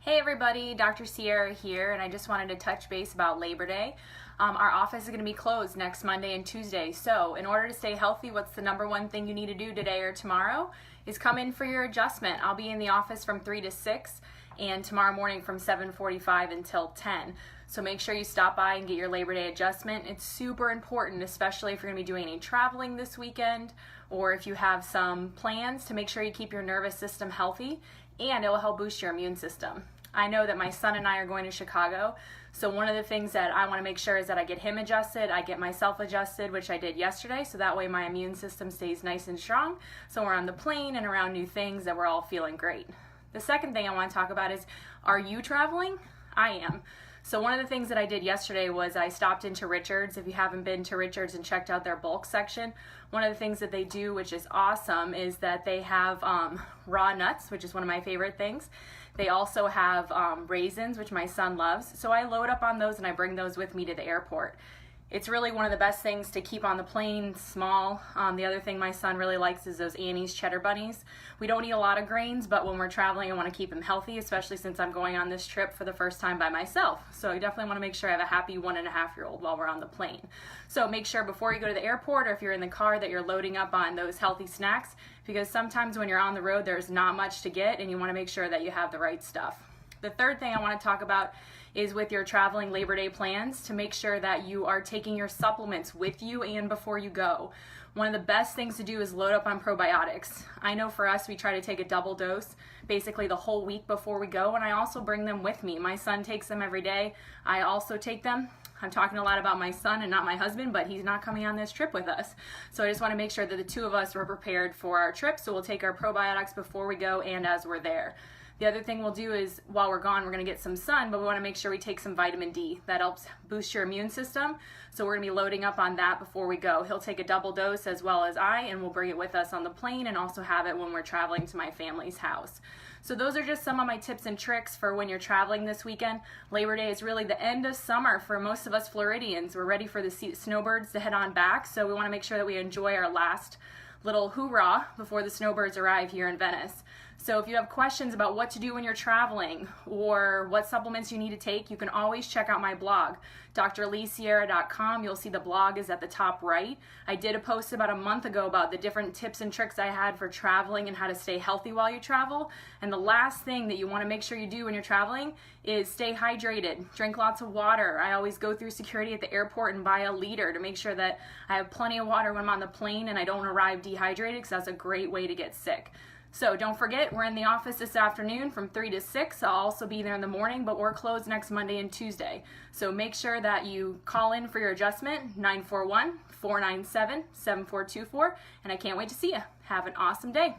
Hey everybody, Dr. Sierra here, and I just wanted to touch base about Labor Day. Our office is going to be closed next Monday and Tuesday, so in order to stay healthy, what's the number one thing you need to do today or tomorrow is come in for your adjustment. I'll be in the office from 3 to 6 and tomorrow morning from 7:45 until 10. So make sure you stop by and get your Labor Day adjustment. It's super important, especially if you're going to be doing any traveling this weekend or if you have some plans, to make sure you keep your nervous system healthy, and it will help boost your immune system. I know that my son and I are going to Chicago, so one of the things that I want to make sure is that I get him adjusted, I get myself adjusted, which I did yesterday, so that way my immune system stays nice and strong, so we're on the plane and around new things that we're all feeling great. The second thing I want to talk about is, are you traveling? I am. So one of the things that I did yesterday was I stopped into Richards. If you haven't been to Richards and checked out their bulk section, one of the things that they do, which is awesome, is that they have raw nuts, which is one of my favorite things. They also have raisins, which my son loves. So I load up on those and I bring those with me to the airport. It's really one of the best things to keep on the plane, small. The other thing my son really likes is those Annie's cheddar bunnies. We don't eat a lot of grains, but when we're traveling, I want to keep him healthy, especially since I'm going on this trip for the first time by myself. So I definitely want to make sure I have a happy 1.5-year-old while we're on the plane. So make sure before you go to the airport, or if you're in the car, that you're loading up on those healthy snacks, because sometimes when you're on the road, there's not much to get, and you want to make sure that you have the right stuff. The third thing I want to talk about is with your traveling Labor Day plans, to make sure that you are taking your supplements with you and before you go. One of the best things to do is load up on probiotics. I know for us, we try to take a double dose basically the whole week before we go, and I also bring them with me. My son takes them every day. I also take them. I'm talking a lot about my son and not my husband, but he's not coming on this trip with us. So I just want to make sure that the two of us are prepared for our trip, so we'll take our probiotics before we go and as we're there. The other thing we'll do is, while we're gone, we're going to get some sun, but we want to make sure we take some vitamin D. That helps boost your immune system, so we're going to be loading up on that before we go. He'll take a double dose as well as I, and we'll bring it with us on the plane and also have it when we're traveling to my family's house. So those are just some of my tips and tricks for when you're traveling this weekend. Labor Day is really the end of summer for most of us Floridians. We're ready for the snowbirds to head on back, so we want to make sure that we enjoy our last little hoorah before the snowbirds arrive here in Venice. So if you have questions about what to do when you're traveling or what supplements you need to take, you can always check out my blog, drleesierra.com. You'll see the blog is at the top right. I did a post about a month ago about the different tips and tricks I had for traveling and how to stay healthy while you travel. And the last thing that you want to make sure you do when you're traveling is stay hydrated. Drink lots of water. I always go through security at the airport and buy a liter to make sure that I have plenty of water when I'm on the plane and I don't arrive dehydrated, because that's a great way to get sick. So don't forget, we're in the office this afternoon from 3 to 6. I'll also be there in the morning, but we're closed next Monday and Tuesday. So make sure that you call in for your adjustment, 941-497-7424, and I can't wait to see you. Have an awesome day.